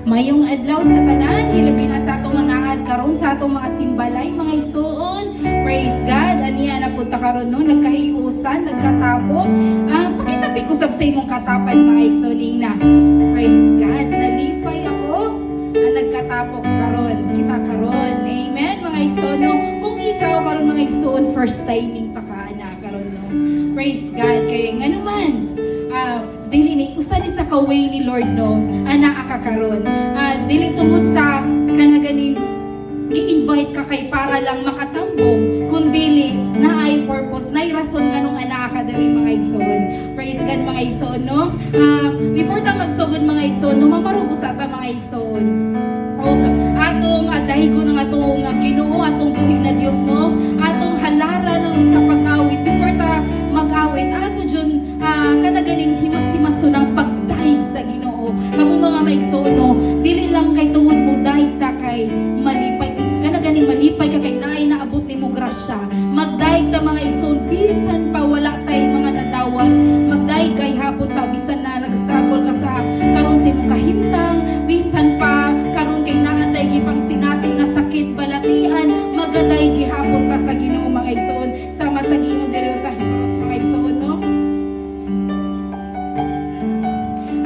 Mayong adlaw sa tanan, hilabi na sa atong manaad karon sa atong mga simbalay, mga igsoon. Praise God. Aniya na punta karon no, nagkahiusan, nagkatapok. Pakitabi ko sa imong katapan mga igsoon na. Praise God. Nalipay ako ang nagkatapok karon. Kita karon. Amen mga igsoon no. Kung ikaw karon mga igsoon first timing pa ka na karon no. Praise God. Kaya nga naman dili ni usa ni sa kaway ni Lord no ana akakaron dili tungod sa kanaganing i-invite ka kay para lang makatambong kundi na ay purpose na rason nganong ana ka diri mga igsoon. Praise God mga igsoon no. Before ta magsugod mga igsoon no mamarug usa ta mga igsoon og atong dahigon ng atong Ginoo, atong buhi na Dios no, atong halaran ng sa pag-awit before ta mag-awit ato jud kanaganing himas-himaso ng pagdaig sa Ginoo. Kamo mga maigsoon no, dili lang kay tungod mo daig ta kay malipay kanaganing malipay ka kay naay naabot nimo grasya. Magdaig ta mga igsoon bisan pa wala tay mga nadawat, magdaig kay hapon ta bisan na nag-struggle ka sa karon sa imong kahimtang, bisan pa karon kay naatay gipang sinating na sakit balatian, magaday gihapon ta sa Ginoo mga igsoon. Sama sa Ginoo diri sa Hebrews mga igsoon no.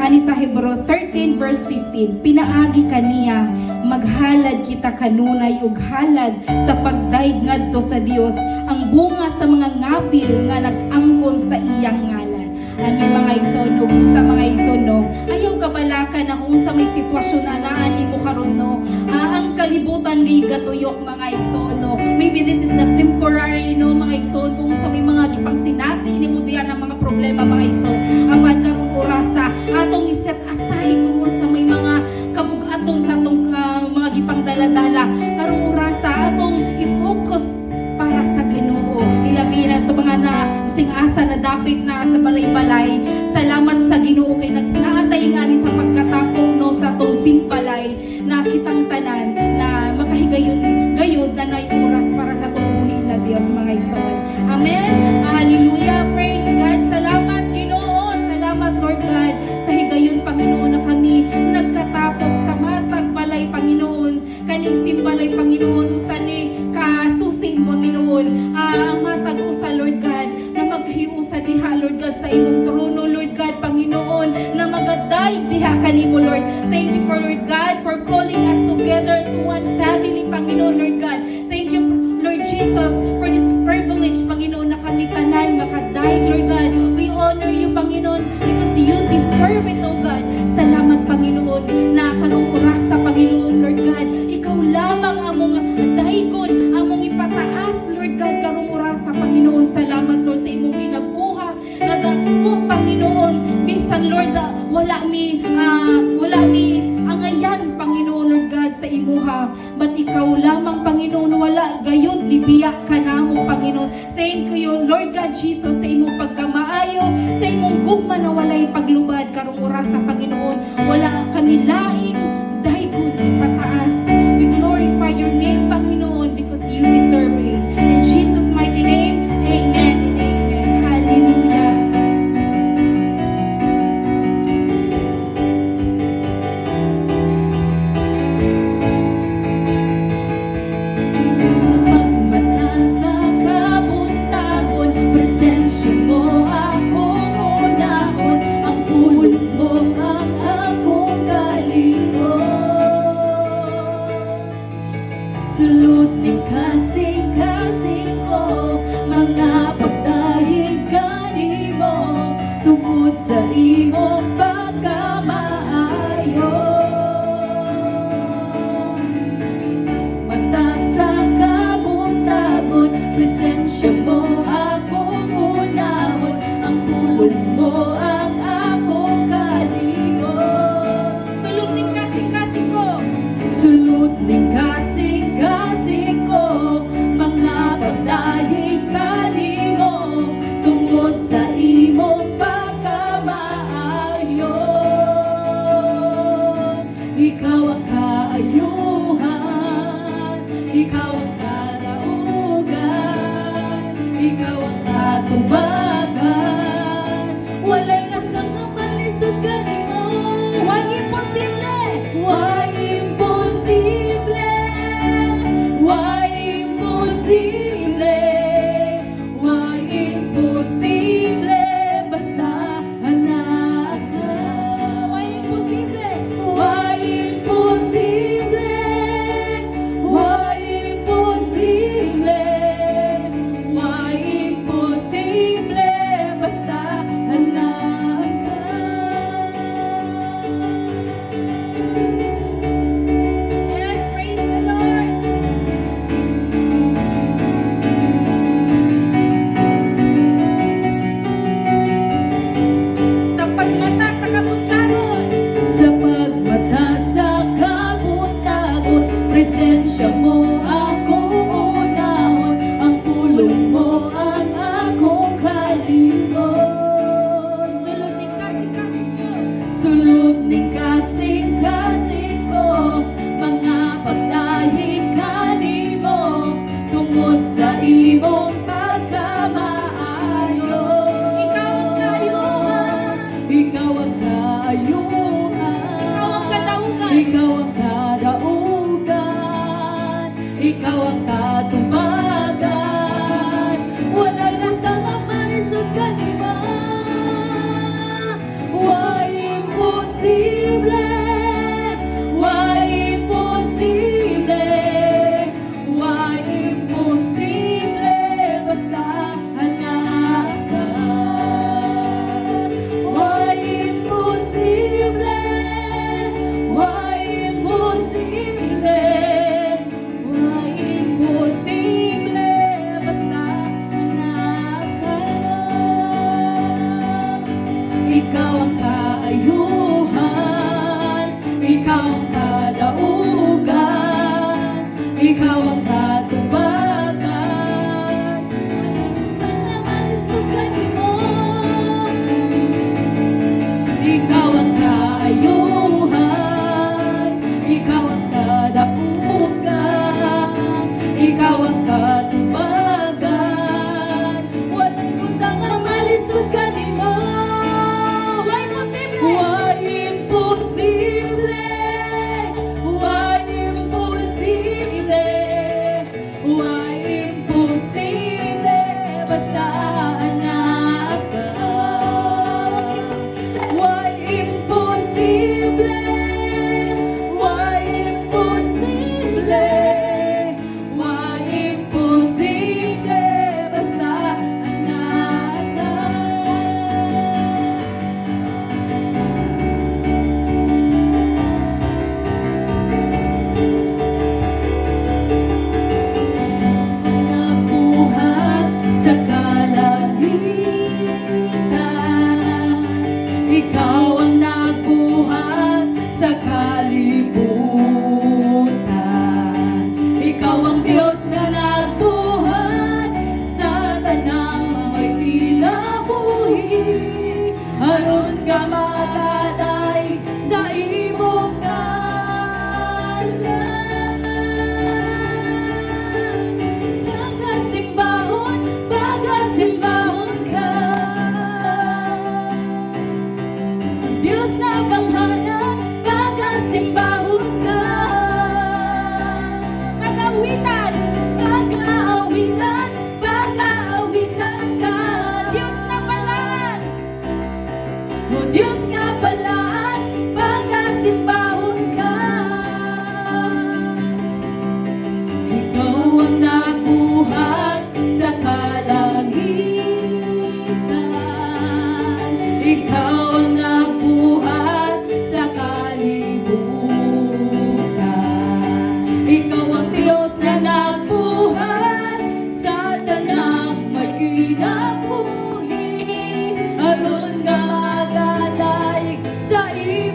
Ani sa Hebreo 13 verse 15, pinaagi kaniya maghalad kita kanunay ug halad sa pagdaig ngadto sa Dios ang bunga sa mga ngabil nga nag-angkon sa iyang ngalan. Ani mga igsoon no, sa mga igsoon no, ayaw kabalakan na kung sa may sitwasyon na naan mo karon no, ang kalibutan gi gatuyok mga igsoon no. Maybe this is not temporary no mga igsoon, kung sa may mga gipang sinati nimo diyan ang mga problema mga igsoon, apan karon orasa atong i-set aside kung sa may mga kabugaton sa atong mga gipang daladala, karong orasa atong i-focus para sa Ginoo. Ilabi na sa mga na sing asa na dapit na sa balay-balay. Salamat sa Ginoo kay nagnaatay nga ni sa pagkatapok no sa atong simbalay na kitang tanan na makahigayon gayud na nay oras para sa atong buhi na Dios mga igsoon. Amen. Hallelujah. Praise God. Salamat Ginoo. Salamat Lord God sa higayon Panginoon na kami nagkatapok sa matag balay Panginoon, kaning simbalay Panginoon usa ni kasusin Panginoon ang matag usa Lord God na maghiusa diha Lord God sa imong trono Lord God Panginoon na magaday diha kanimo Lord. Thank you for Lord God for calling us together as one family Panginoon Lord God. Thank you Lord Jesus for this privilege Panginoon na kami tanan makadaig Lord God. We honor you Panginoon because you deserve it oh God. Salamat Panginoon na karong oras sa Panginoon Lord God. Ikaw lamang among daigon, among ipataas Lord God karong oras sa Panginoon. Salamat Lord sa imong ginabuhat na dako Panginoon. Bisan Lord wala mi angayan Panginoon Lord God sa imuha, but ikaw lamang Panginoon wala gayud libiya ka namo Panginoon. Thank you Lord God Jesus sa imong pagkamaayo, sa imong gugma na walay paglubad karong oras sa Panginoon. Wala kami laing daygon ipataas. We glorify your name Panginoon because you deserve it. In Jesus mighty name, amen and amen. Hallelujah. Sa pagmata sa kabuntagon, presensya mo akong unahon, ang pulong mo ang akong kaligtasan.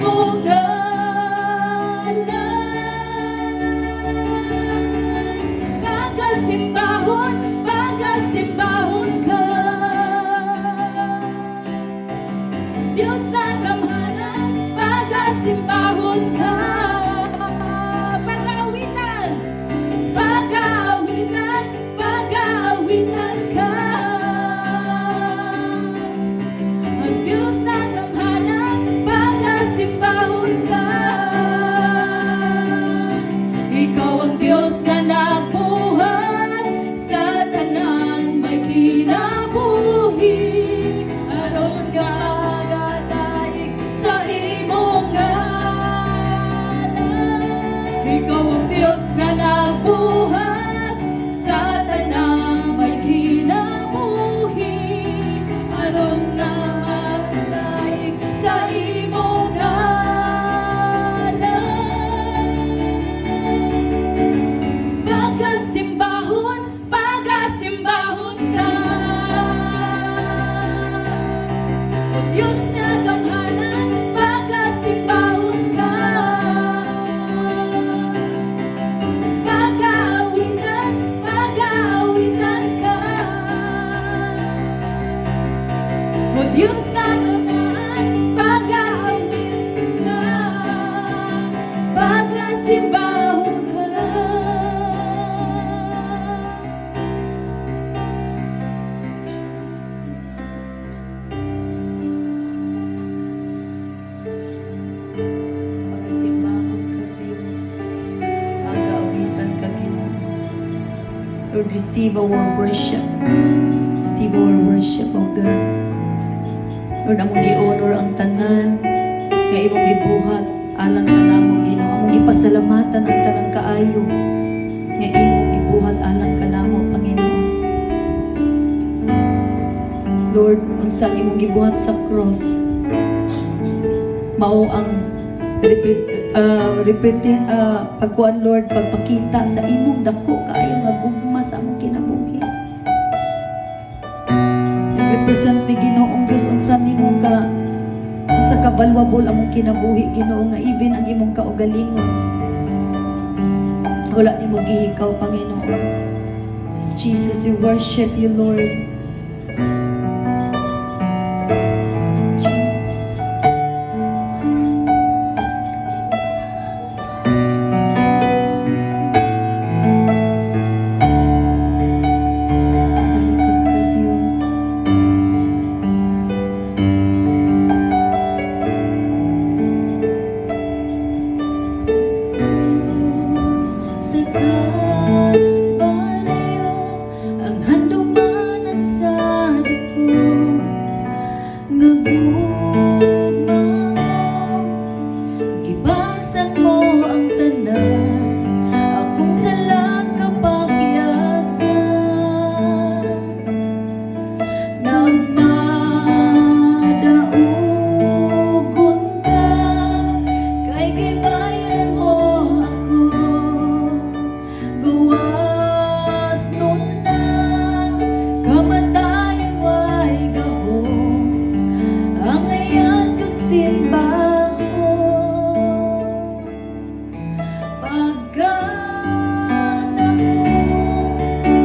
imong ngalan. Pagasimbahon, pagasimbahon ka, Diyos na kamhanan, pagasimbahon ka. Pag-aawitan, pag-aawitan, pag-aawitan ka. Ang Diyos na kamhanan, pagasimbahon ka. Ikaw ang Diyos na nabuhat sa tanan may kinabuhi. Aron nga gataig sa imong ngalan. Ikaw ang Diyos na nabuhat sa tanan may kinabuhi. Aron nga gataig sa imong ngalan. Pagasimbahon, pagasimbahon ka. O Diyos nga gamhanan, pagasimbahon ka. Pag-aawitan, pag-aawitan ka. O Diyos nga gamhanan, pag-aawitan ka. Pagasimbahon ka. Pagasimbahon ka, Diyos. Pag-aawitan ka, Ginoo. Lord, receive our worship. Receive our worship, O God. Lord, among gi-honor ang tanan nga imong gibuhat alang kanamo, Ginoo. Among gipasalamatan ang tanang kaayo nga imong gibuhat alang kanamo, Panginoon. Lord, unsa ang imong gibuhat sa cross, mao ang pagkuan, Lord, pagpakita sa imong dako kaayo nga gugma sa among kinabuhi. Nag-represent ni Ginoong Diyos unsa nimo ka, unsa ka valuable among kinabuhi, Ginoo, nga even ang imong kaugalingon wala nimo gihikaw, Panginoon. Yes, Jesus, we worship you, Lord. Jesus. Talikod ka, Diyos. Sa Kalbaryo, ang handumanan sa dako, ngagugma mo, gibasan mo ang tanan, akong salang kapagyasan. Nagmadaugon ka, kay gibayan mo ako. Gawas nun na, kamatayan way gahom, ang ayan kag simbahon. Pagkanahon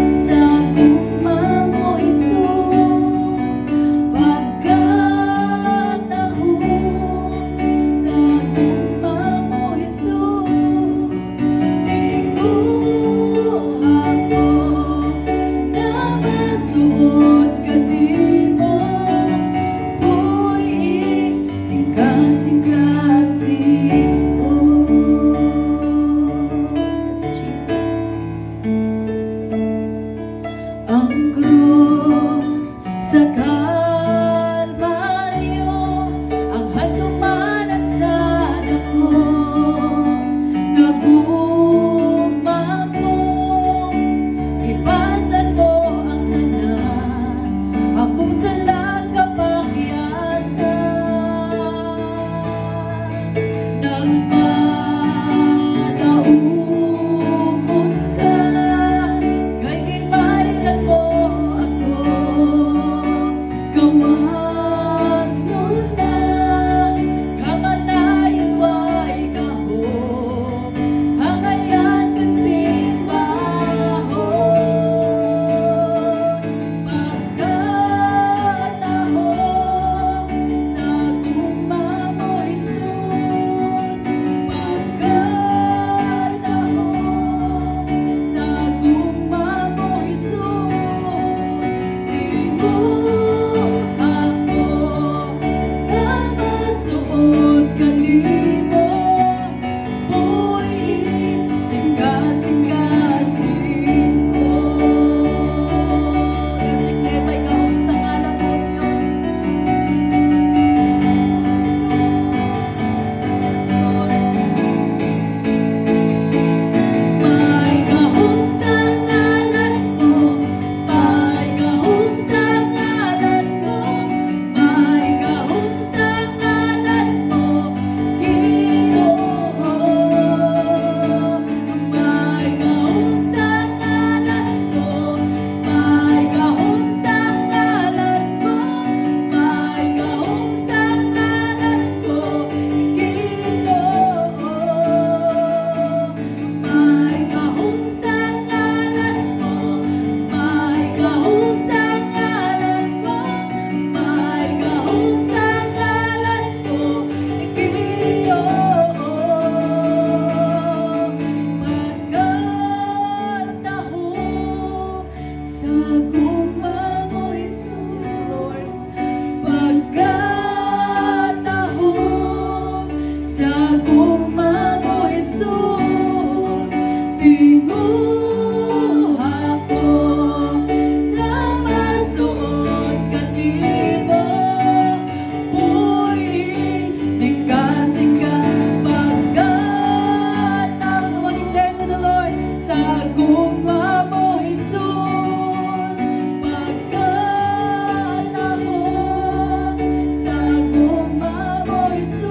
sa gugma mo, Isus. Pagkanahon sa gugma mo, Isus. Tingguha ko na masuot kanimo, buhi ning kasing-kasing ko. Yes, Jesus. Ang krus sa Kalbaryo, ang handumanan sa dako, ngagugma mo, ibasan mo ang tanan, akong salang kapagyasan. Nagmadaugon ka, kay gibayran mo ako. Gawas nun na, kamatayan sa gugma mo, Jesus. Tinguha ko na masuot kanimo. Puig, tingkasin ka pagkat ako. Come on, declare to the Lord. Sa gugma mo, Jesus. Pagkat ako. Sa gugma mo, Jesus.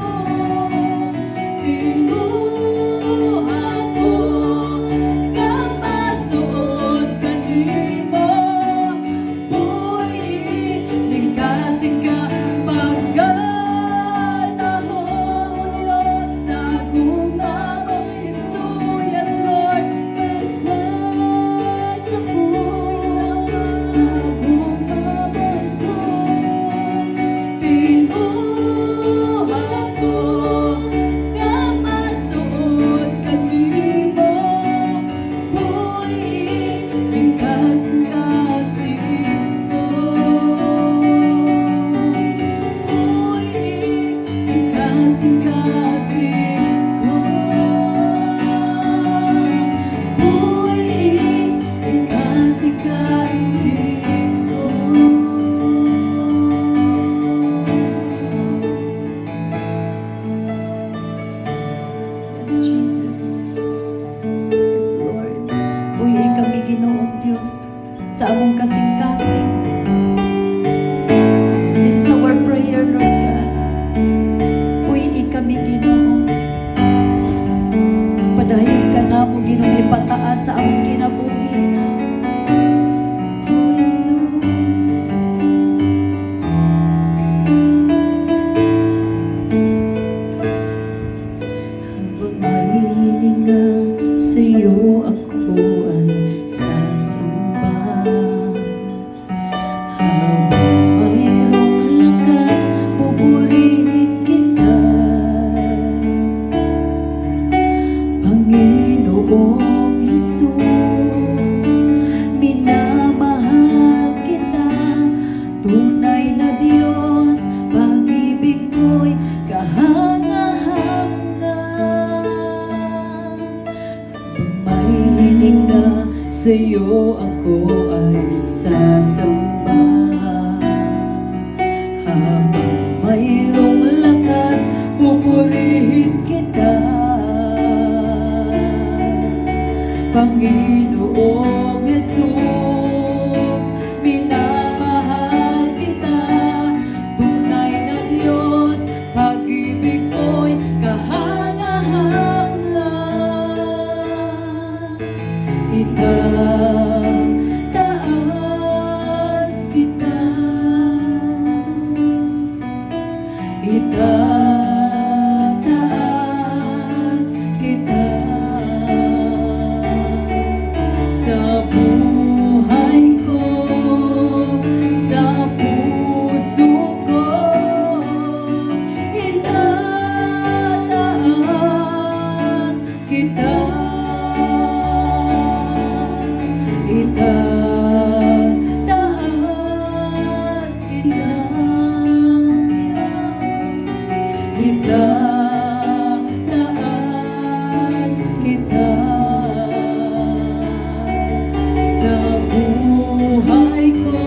Tinguha ko kang masuot kanimo. Puig, tingkasin ka pagkat ako. Diyos, sa gugma mo, Jesus. Yes, Lord. Pagkat ako sa gugma mo, Jesus. Tinguha ko kang masuot kanimo. Puig, tingkasin-kasin ko. Puig, tingkasin-kasin ko. Puig, tingkasin-kasin ko. Yes, Jesus. Yes, Lord. Buhi kami, Ginoong Diyos, sa among kasing-kasing. This is our prayer, Lord God. Buhi kami, Ginoo. Padayon ka na mo, Ginoo, ipataas sa among kinabuhi. Oh, Jesus. Habang may hininga sa'yo, ako ay sasimba. Habang mayroong lakas, pupurihin kita. Panginoong Jesus, minamahal kita. Tunay na Diyos, pag-ibig mo'y kahanga-hanga. May hininga sa'yo, ako ay sasamba. Habang mayroong lakas, pupurihin kita. Panginoong Jesus, minamahal kita. Tunay na Diyos, pag-ibig mo'y kahanga-hanga. Itataas kita, itataas kita. Sa buhay ko, sa puso ko, itataas kita. Itataas kita, Diyos. Itataas kita. Sa buhay ko,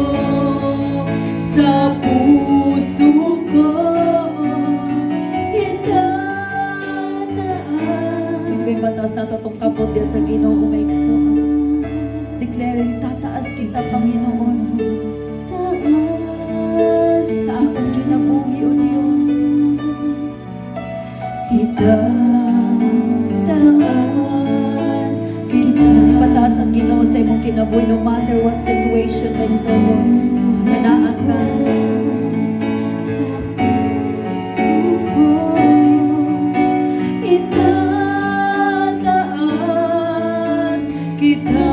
sa puso ko, itataas. Ibig mataas na itong kapot diya sa Ginoo, maigso. Declare, itataas kita, Panginoon. Taas sa akong kinabuhi, O Diyos. Itataas kita. Ipataas ang Ginoo sa imong kinabuhi, no matter what situation na isabot. Nanaan ka. Sa puso ko, Diyos. Itataas kita.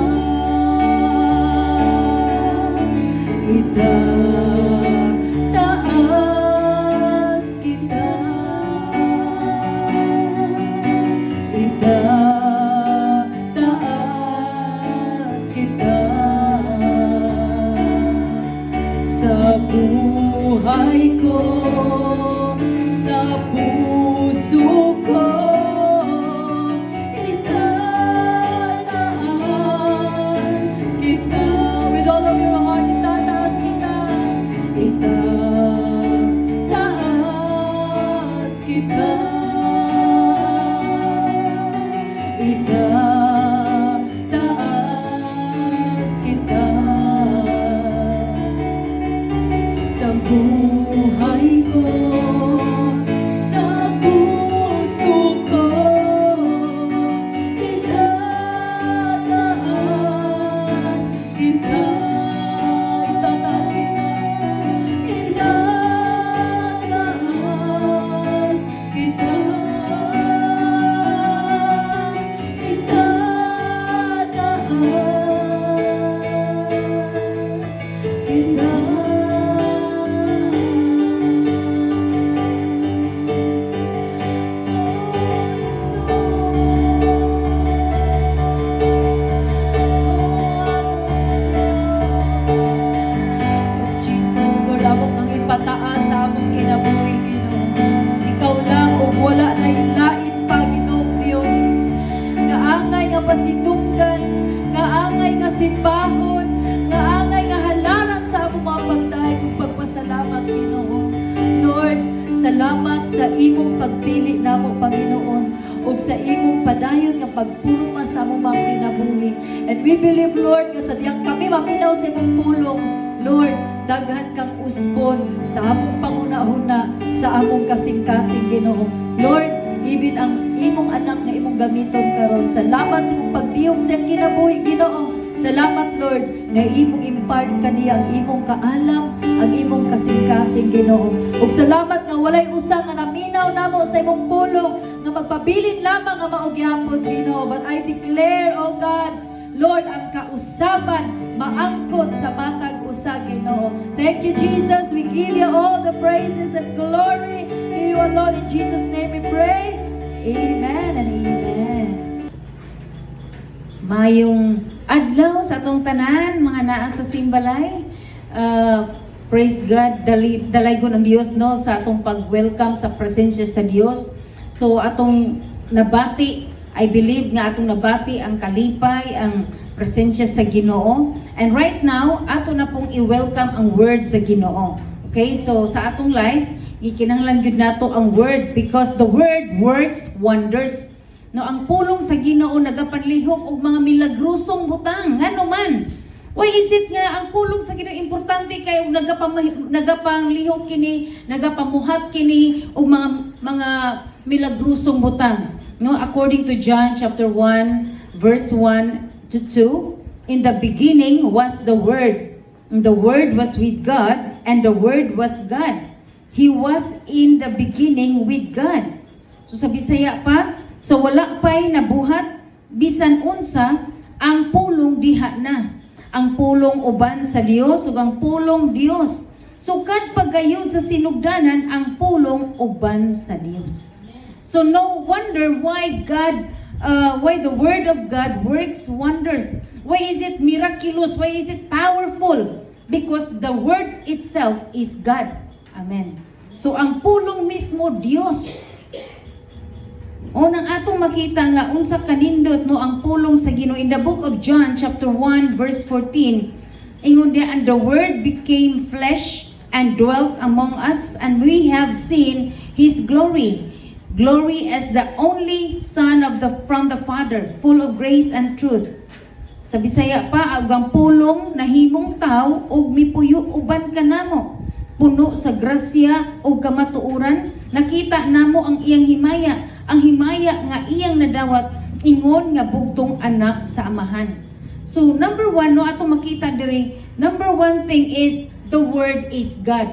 Itataas kita. Itataas kita. Sa buhay ug sa imong padayon nga pagpurma sa among mga kinabuhi. And we believe, Lord, nga sa diyang kami maminaw sa imong pulong, Lord, daghan kang usbon sa among pangunahuna, sa among kasing-kasing, Ginoo. Lord, even ang imong anak na imong gamiton karon. Salamat sa imong pagdiyog sa iyang kinabuhi, Ginoo. Salamat, Lord, nga imong impart kaniya ang imong kaalam, ang imong kasing-kasing, Ginoo. Ug salamat nga walay usa nga naminaw namo sa imong pulong nga magpabilin lamang nga mao gyapon, Ginoo. But I declare, oh God, Lord, ang kausaban maangkot sa matag usa, Ginoo. Thank you, Jesus. We give you all the praises and glory to you alone. In Jesus' name we pray. Amen and amen. Mayong adlaw sa atong tanan, mga naa sa simbalay. Praise God, dalaygon ang Dios no sa atong pag-welcome sa presensya sa Dios. So atong nabati, I believe nga atong nabati ang kalipay, ang presensya sa Ginoo. And right now, ato na pong i-welcome ang word sa Ginoo. Okay, so sa atong life, gikinahanglan gyud nato ang word because the word works wonders. No, ang pulong sa Ginoo nagapanlihok og mga milagrosong butang. Ngano man? Why is it nga ang pulong sa Ginoo importante kay nagapanglihok kini, nagapamuhat kini og mga milagrosong butang. No, according to John chapter 1 verse 1 to 2, in the beginning was the Word, and the Word was with God, and the Word was God. He was in the beginning with God. So sa Bisaya pa, so wala pa'y nabuhat, bisan unsa, ang pulong diha na. Ang pulong uban sa Dios ug ang pulong Dios. So kad pagayod sa sinugdanan ang pulong uban sa Dios. So no wonder why why the word of God works wonders. Why is it miraculous? Why is it powerful? Because the word itself is God. Amen. So ang pulong mismo Dios. Unang atong makita nga unsa kanindot no ang pulong sa Ginoo in the book of John chapter 1 verse 14. Ingon dia, and the word became flesh and dwelt among us, and we have seen his glory. Glory as the only Son from the Father, full of grace and truth. Sa Bisaya pa, ang pulong nahimong tao ug mipuyo uban kanamo. Puno sa grasya ug kamatuoran, nakita namo ang iyang himaya. Ang himaya nga iyang nadawat, ingon nga bugtong anak sa amahan. So number one, no ato makita diri, number one thing is the word is God.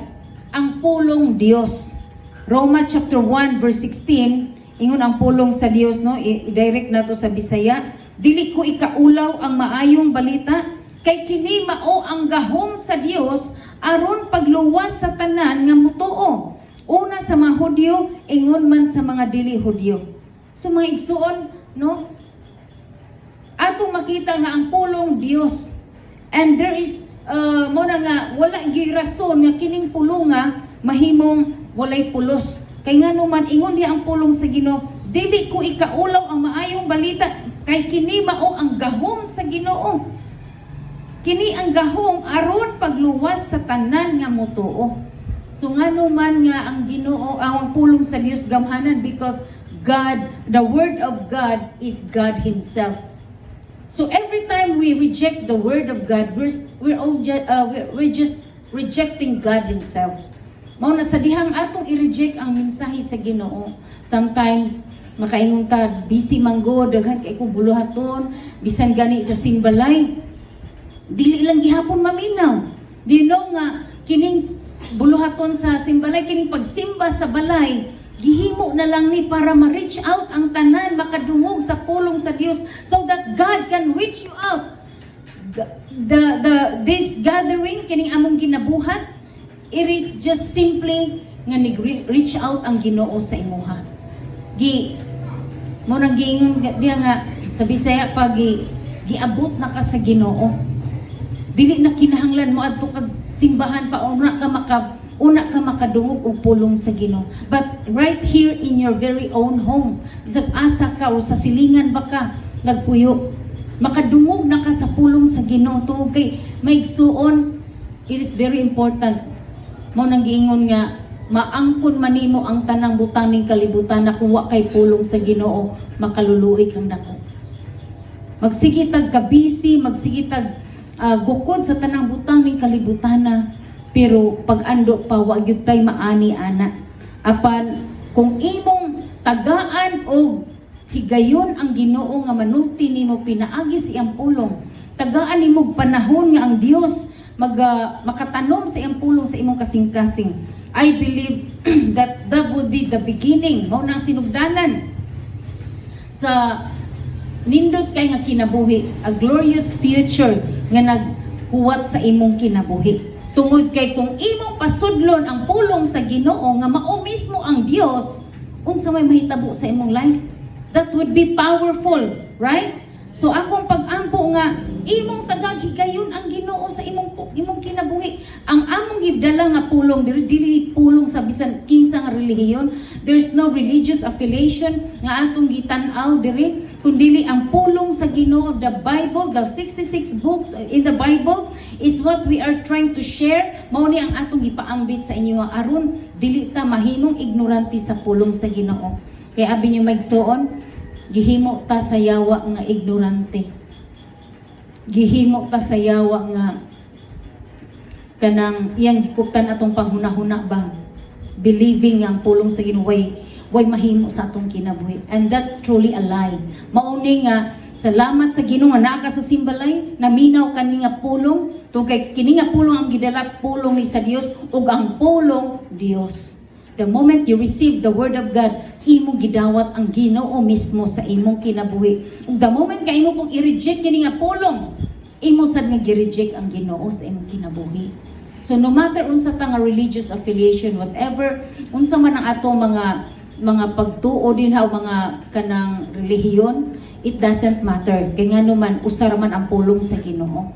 Ang pulong Dios. Roma chapter 1 verse 16, ingon ang pulong sa Dios no, i-direct nato sa Bisaya. Dili ko ikaulaw ang maayong balita, kay kini mao ang gahom sa Dios aron pagluwas sa tanan nga mutuo. Una sa mga Hudyo, ingon man sa mga dili Hudyo. So mga igsuon, no? Atong makita nga ang pulong Dios. And there is mo na nga wala gyud rason nga kining pulong nga mahimong walay pulos. Kay ngano man ingon diha ang pulong sa Ginoo, dili ko ikaulaw ang maayong balita, kay kini mao ang gahom sa Ginoo. Kini ang gahom aron pagluwas sa tanan nga mutuo. So ngano man nga ang Ginoo ang pulong sa Dios gamhanan because God, the word of God is God himself. So every time we reject the word of God, we're just rejecting God himself. Mao na sa dihang atong i-reject ang mensahe sa Ginoo. Sometimes makaingon ta busy manggo, daghan kay ko buluhaton, bisan gani sa simbalay. Dili lang gihapon maminaw. Do you know nga kining buluhaton sa simbalay, kining pagsimba sa balay, gihimo na lang ni para ma-reach out ang tanan, makadungog sa pulong sa Dios so that God can reach you out. This gathering, kining among ginabuhat, it is just simply nga reach out ang Ginoo sa imuha. Mo nang giingon diha nga sa Bisaya pag giabot na ka sa Ginoo. Dili na kinahanglan mo adto kag simbahan pa una ka makadungog og pulong sa Ginoo. But right here in your very own home, bisag asa ka o sa silingan ba ka nagpuyo, makadungog na ka sa pulong sa Ginoo tungod kay maigsuon, it is very important. Mao nang giingon nga maangkon manimo ang tanang butang ning kalibutan na kuwa kay pulong sa Ginoo, makaluluoy kang dako. Magsige tag kabisi, magsige tag gukod sa tanang butang ning kalibutana, pero pag ando pa wa gyud tay maani ana. Apan kung imong tagaan og higayon ang Ginoo nga manulti nimo pinaagi sa iyang pulong, tagaan nimo panahon nga ang Dios makatanom sa iyang pulong sa imong kasing-kasing. I believe that would be the beginning, mao nang sinugdanan sa nindot kay nga kinabuhi, a glorious future nga naghuwat sa imong kinabuhi. Tungod kay kung imong pasudlon ang pulong sa Ginoo nga mao mismo ang Dios, unsa may mahitabo sa imong life? That would be powerful, right? So akong pag-ampo nga imong tagaghigayon ang Ginoo sa imong kinabuhi. Ang among gibdala nga pulong dili pulong sa bisan kinsa nga relihiyon. There's no religious affiliation nga atong gitan-aw diri, kundi ang pulong sa Ginoo. The Bible, the 66 books in the Bible is what we are trying to share. Mao ni ang atong gipaambit sa inyo aron dili ta mahimong ignorante sa pulong sa Ginoo. Kaya abi niyo magsuon, gihimo ta sa yawa nga ignorante. Gihimo ta sa yawa nga kanang iyang gikuptan atong panghuna-huna ba, believing ang pulong sa Ginoo way mahimo sa atong kinabuhi. And that's truly a lie. Mauni nga salamat sa Ginoo nga naa ka sa simbalay, naminaw kani nga pulong, tugay kini nga pulong ang gidala pulong ni sa Dios ug ang pulong Dios. The moment you receive the word of God, imo gidawat ang Ginoo mismo sa imong kinabuhi. Ug the moment ka imo pong i-reject kini nga pulong, imo sad nga gi-reject ang Ginoo sa imong kinabuhi. So no matter unsa ta nga religious affiliation, whatever unsa man ang atong mga pagtuo din ha mga kanang relihiyon, it doesn't matter. Kay ngano man usar man ang pulong sa Ginoo.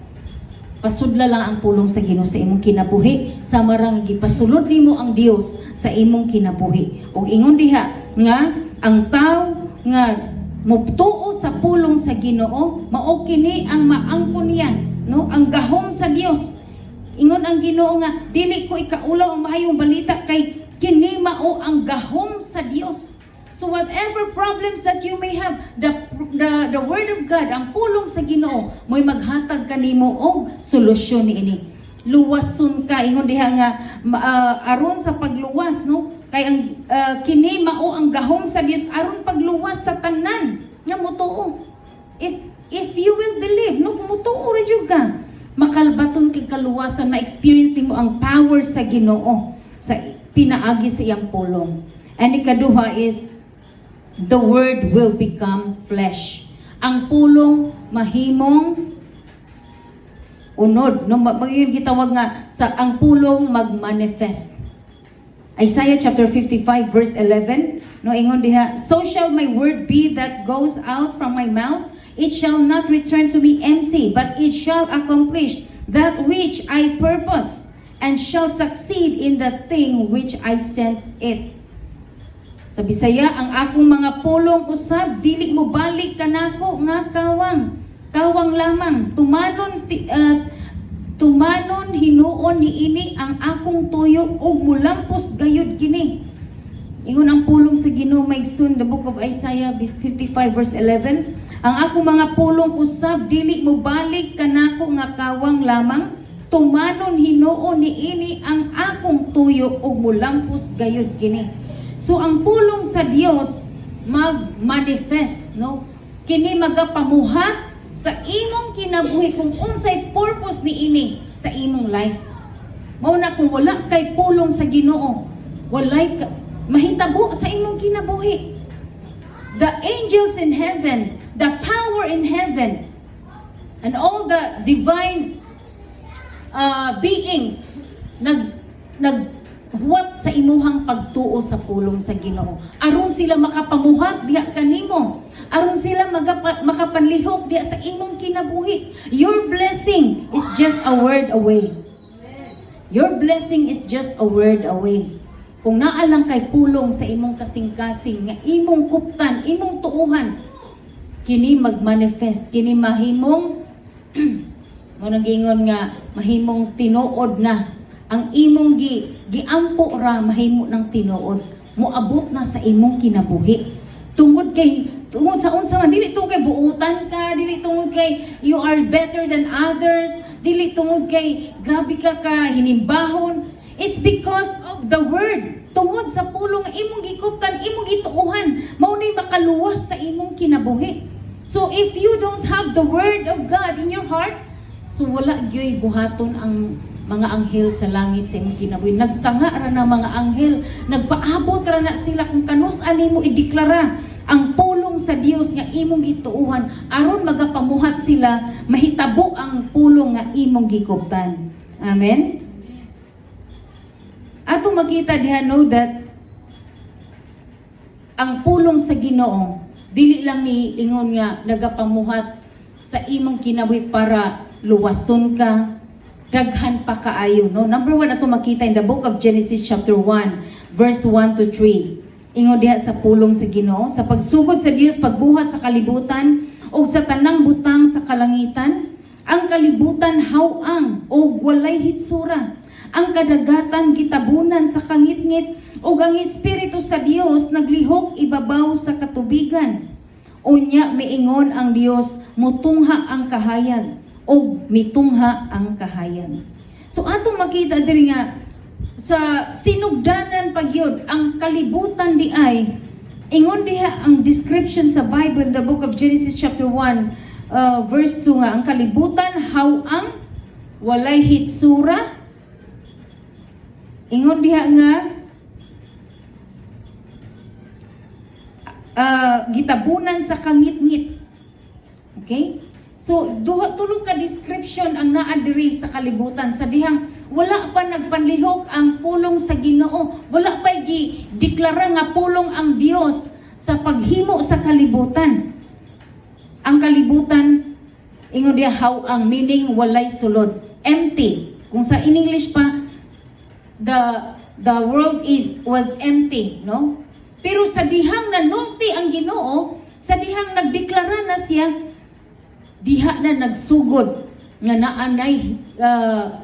Pasudla lang ang pulong sa Ginoo sa imong kinabuhi, sama ra nga gipasulod nimo ang Dios sa imong kinabuhi. Ug ingon diha nga ang tawo nga muptuo sa pulong sa Ginoo, mao kini ang maangkon niyan, no? Ang gahom sa Dios. Ingon ang Ginoo nga dili ko ikaulaw ang maayong balita kay kini mao ang gahom sa Dios. So whatever problems that you may have, the word of God, ang pulong sa Ginoo, mo'y maghatag kanimo og solusyon niini. Luwason ka, ingon diha nga aron sa pagluwas, no? Kay ang kini mao ang gahom sa Dios aron pagluwas sa tanan nga motuo. If you will believe, no, motuo ra jud ka, makalbaton kay kaluwasan, ma-experience nimo ang power sa Ginoo sa pinaagi sa iyang pulong. And ikaduha is the word will become flesh. Ang pulong mahimong unod, no, magiging gitawag nga sa ang pulong magmanifest. Isaiah chapter 55 verse 11, no, ingon diha, so shall my word be that goes out from my mouth, it shall not return to me empty, but it shall accomplish that which I purpose, and shall succeed in the thing which I sent it. Sa Bisaya, ang akong mga pulong usab, dili mo balik kanako nga kawang lamang. Tumanon hinuon niini ang akong tuyo ug mulampos gayud kini. Ingon ang pulong sa Ginoo maigsoon, the book of Isaiah 55 verse 11, ang akong mga pulong usab, dili mo balik kanako nga kawang lamang. Tumanon hinuon niini ang akong tuyo ug mulampos gayud kini. So ang pulong sa Dios mag-manifest, no? Kini magapamuhat sa imong kinabuhi kung unsay purpose niini sa imong life. Mao na kung wala kay pulong sa Ginoo, walay mahitabo sa imong kinabuhi. The angels in heaven, the power in heaven, and all the divine beings naghuwat sa imuhang pagtuo sa pulong sa Ginoo. Aron sila makapamuhat diha kanimo. Aron sila makapanlihok diha sa imong kinabuhi. Your blessing is just a word away. Your blessing is just a word away. Kung naa lang kay pulong sa imong kasing-kasing nga imong kuptan, imong tuuhan, kini magmanifest, kini mahimong mo nagingon nga mahimong tinuod na ang imong giampo ra mahimo ng tinuod, moabot na sa imong kinabuhi. Tungod sa unsa man, dili tungod kay buutan ka, dili tungod kay you are better than others, dili tungod kay grabe ka hinimbahon. It's because of the word. Tungod sa pulong imong gikuptan, imong gituuhan, mao nay makaluwas sa imong kinabuhi. So if you don't have the word of God in your heart, so wala gyoy buhaton ang mga anghel sa langit sa imong kinabuhi. Nagtanga ra na mga anghel, nagpaabot ra na sila kung kanus-an nimo ideklara ang pulong sa Dios nga imong gituuhan aron magapamuhat sila mahitabo ang pulong nga imong gikuptan. Amen. Ato makita diha no that ang pulong sa Ginoo dili lang ni ingon nga nagapamuhat sa imong kinabuhi para luwason ka, daghan pa kaayo, no? Number 1 ato makita in the book of Genesis chapter 1 verse 1 to 3. Ingon diha sa pulong sa Ginoo, sa pagsugod sa Dios pagbuhat sa kalibutan o sa tanang butang sa kalangitan, ang kalibutan hawang o walay hitsura. Ang kadagatan gitabunan sa kangitngit o ang Espiritu sa Dios naglihok ibabaw sa katubigan. Unya miingon ang Dios, mutungha ang kahayag o mitungha ang kahayag. So ato makita diri nga sa sinugdanan pagyud ang kalibutan di ay ingon diha ang description sa Bible, the book of Genesis chapter 1 verse 2 nga ang kalibutan hawang walay hitsura. Ingon diha nga gitabunan sa kangitngit. Okay? So tulog ka description ang naa diri sa kalibutan sa dihang wala pa nagpanlihok ang pulong sa Ginoo. Wala pa gi-deklara nga pulong ang Dios sa paghimo sa kalibutan. Ang kalibutan ingon diha hawang, meaning walay sulod, empty. Kung sa in English pa the world was empty, no? Pero sa dihang nanulti ang Ginoo, sa dihang nagdeklara na siya, diha na nagsugod nga naanay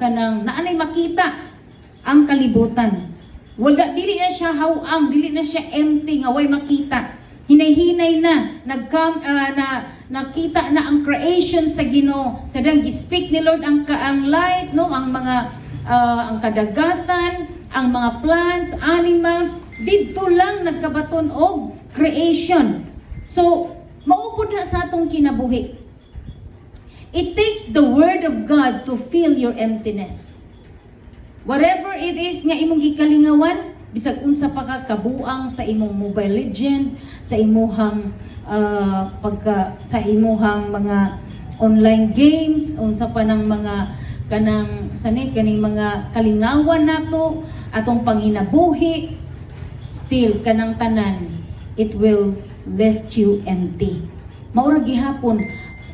naanay makita ang kalibutan. Wala dili na siya hawang, dili na siya empty nga way makita. Hinay-hinay na nakita na ang creation sa Ginoo. Sa dang gi-speak ni Lord ang light, no, ang mga ang kadagatan, ang mga plants, animals, didto lang nagkabaton og creation. So, maupod na sa atong kinabuhi. It takes the word of God to fill your emptiness. Whatever it is nga imong gikalingawan, bisag unsa pa ka kabuang sa imong Mobile Legend, sa imuhang sa imuhang mga online games, unsa pa ng mga kaning mga kalingawan nato, atong panginabuhi, still kanang tanan, it will left you empty. Maura gihapon,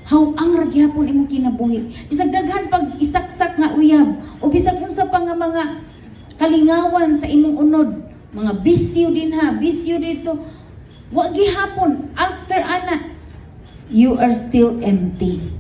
hawang ra gihapon imong kinabuhi. Bisag daghan pag isaksak nga uyab o bisag unsa pa nga mga kalingawan sa imong unod, mga bisyo din bisyo dito. Wa gihapon after ana, you are still empty.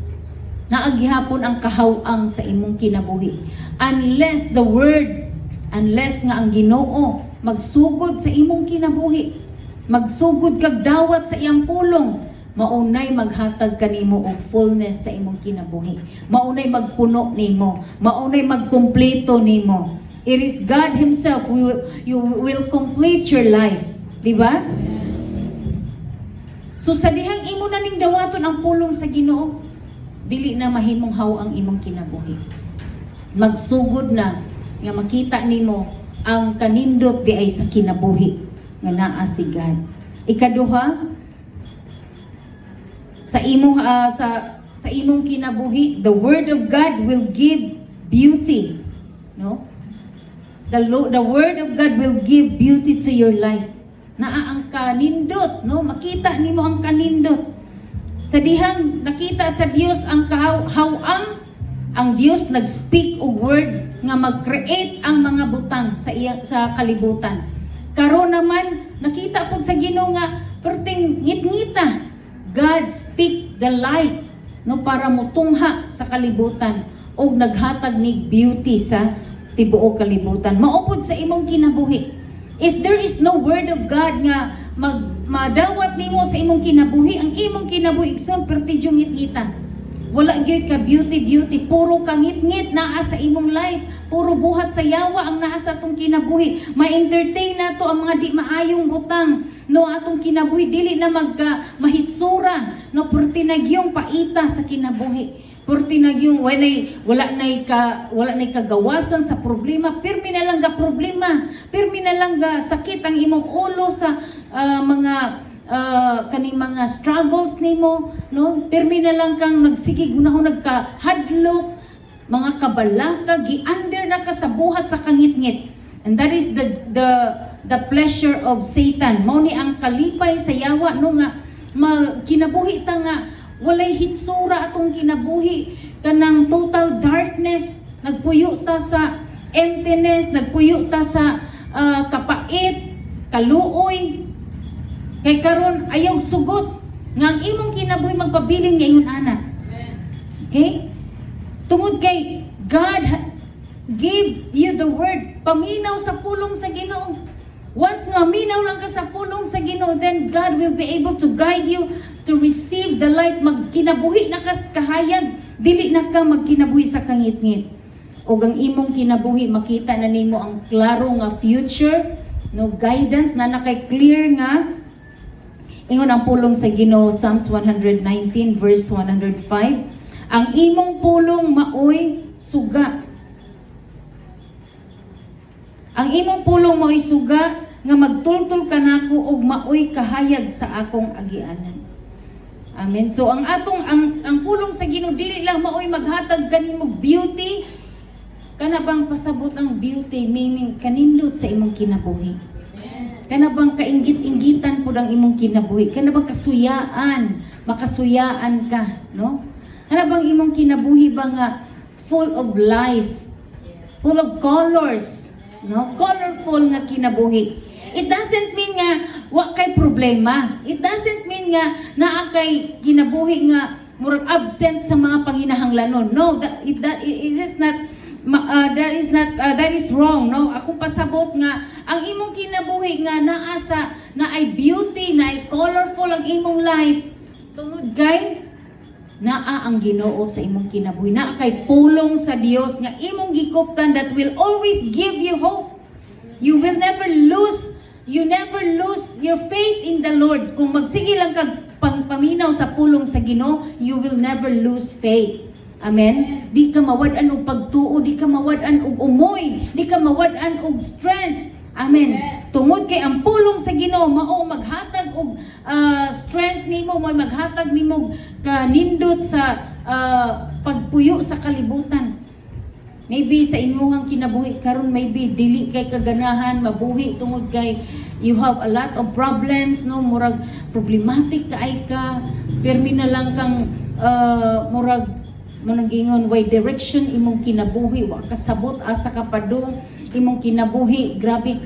Naagihapon ang kahawang sa imong kinabuhi. Unless the word, unless nga ang Ginoo magsugod sa imong kinabuhi, magsugod kag dawat sa iyang pulong, maunay maghatag kanimo og fullness sa imong kinabuhi. Maunay magpuno nimo, maunay magkumpleto nimo. It is God Himself you will complete your life, di ba? So sa dihang imo na ning dawaton ang pulong sa Ginoo, dili na mahimong haw ang imong kinabuhi. Magsugod na nga makita nimo ang kanindot di ay sa kinabuhi nga naa si God. Ikaduha, sa imong kinabuhi, the word of God will give beauty, no? The word of God will give beauty to your life. Naa ang kanindot, no? Makita nimo ang kanindot. Sa dihang nakita sa Dios ang kahawang, ang Dios nag-speak og word nga mag-create ang mga butang sa kalibutan. Karon naman nakita pud sa Ginoo nga perting ngit-ngita, God speak the light, no, para mutungha sa kalibutan og naghatag ni beauty sa tibuok kalibutan. Maupod sa imong kinabuhi. If there is no word of God nga madawat nimo sa imong kinabuhi, ang imong kinabuhi igsoon pertidyong ngit-ngita. Wala gyud ka beauty, puro ka ngit-ngit naa sa imong life, puro buhat sa yawa ang naa sa atong kinabuhi. Ma-entertain nato ang mga di maayong butang, no atong kinabuhi dili na mahitsura, no portinagyong paita sa kinabuhi. Portinagyong wala nay kagawasan sa problema, pirmi na lang ga problema, pirmi na lang ga sakit ang imong ulo sa kaning mga struggles nimo, no? Pirmi na lang kang nagsigig unahon nagkahadlok, mga kabalaka, gi-under na ka sa buhat sa kangit-ngit. And that is the pleasure of Satan. Mao ni ang kalipay sa yawa no nga kinabuhi ta nga walay hitsura atong kinabuhi, kanang total darkness, nagpuyo ta sa emptiness, nagpuyo ta sa kapait, kaluoy. Kay karon ayaw sugot nga ang imong kinabuhi magpabiling ngayon ana. Okay? Tungod kay God give you the word, paminaw sa pulong sa Ginoo. Once nga minaw lang ka sa pulong sa Ginoo, then God will be able to guide you to receive the light. Magkinabuhi na ka kahayag, dili na ka magkinabuhi sa kangit-ngit. O ang imong kinabuhi makita na nimo ang klaro nga future, no guidance na nakay clear nga. Ingon ang pulong sa Ginoo, Psalms 119 verse 105. Ang imong pulong maoy suga. Ang imong pulong maoy suga nga magtultol kanako og maoy kahayag sa akong agianan. Amen. So ang pulong sa Ginoo dili lang maoy maghatag kanimo beauty, kana bang pasabot ang beauty, meaning kanindot sa imong kinabuhi. Kana bang kainggit-inggitan pud ang imong kinabuhi? Kana bang makasuyaan ka, no? Kana bang imong kinabuhi ba nga full of life, full of colors, no? Colorful nga kinabuhi. It doesn't mean nga wa kay problema. It doesn't mean nga naa kay kinabuhi nga murag absent sa mga panginahanglanon. No, that is wrong, no? Akong pasabot nga ang imong kinabuhi nga naa ay beauty, na ay colorful ang imong life. Tungod kay naa ang Ginoo sa imong kinabuhi, naa kay pulong sa Dios nga imong gikuptan that will always give you hope. You never lose your faith in the Lord. Kung magsige lang kag paminaw sa pulong sa Ginoo, you will never lose faith. Amen? Di ka mawad-an og pagtuo, di ka mawad-an og umoy, di ka mawad-an og strength. Amen. Tungod kay ang pulong sa Ginoo mao maghatag og strength nimo, mo maghatag nimo kanindot sa pagpuyo sa kalibutan. Maybe sa imuhang kinabuhi karon, maybe dili kay kaganahan mabuhi tungod kay you have a lot of problems, no? Murag problematic kaay ka, permi na lang kang murag mananggingon way direction imong kinabuhi, wa kasabot asa ka padung imong kinabuhi, grabe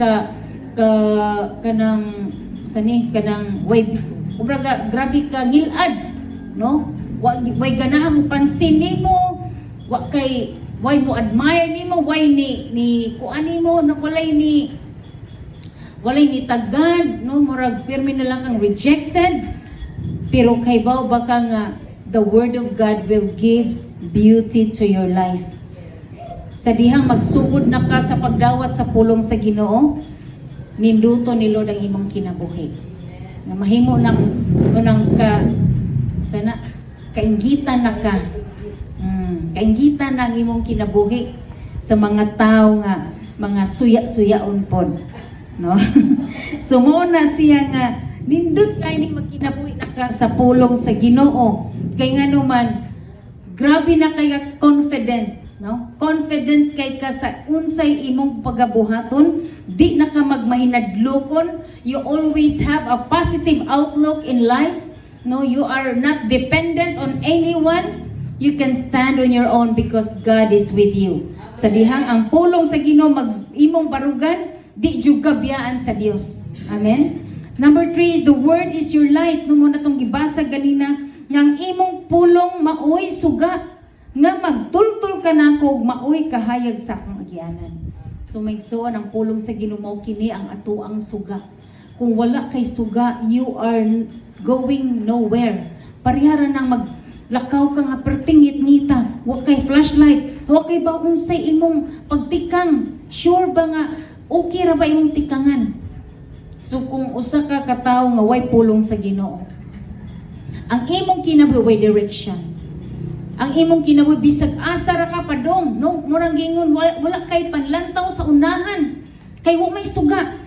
kanang way grabe ka ngilad, no? Way ganahan mo pansin nimo, way mo admire nimo, way ni kuan nimo na walay ni tagad, no? Murag pirmi na lang kang rejected. Pero kay bao ba ka nga the word of God will give beauty to your life. Sa dihang magsugod na ka sa pagdawat sa pulong sa Ginoo, ninduto ni Lord ang imong kinabuhi. Nga mahimo nang kainggitan na ka. Kainggitan na ang imong kinabuhi sa mga tao nga mga suya-suyaon pod, no? So mo na siya nga nindot kay ning magkinabuhi na ka sa pulong sa Ginoo. Kay nga naman, grabe na kaya confident, no? Confident kay ka sa unsay imong pagabuhaton, di na ka magmahinadlokon. You always have a positive outlook in life, no? You are not dependent on anyone. You can stand on your own because God is with you. Sa dihang ang pulong sa Ginoo mag-imong barugan, di jud kabiyaan sa Dios. Amen. Number 3 is the word is your light. No mo na tong gibasa ganina, ngang imong pulong maoy suga. nga magtultol ka nako ug maoy kahayag sa akong agyanan. So maigsoon ang pulong sa Ginoo kini ang atoang suga. Kung wala kay suga, you are going nowhere. Parihara nang maglakaw ka nga pertingit-ngita, wa kay flashlight, wa kay ba unsay imong pagtikang, sure ba nga okay ra ba imong tikangan? So kung usa ka katawo nga way pulong sa Ginoo, ang imong kinabuhi way direction. Ang imong kinabuhi bisag asa ra ka padong, no? Murang gingon wala kay panlantaw sa unahan. Kay wa may suga.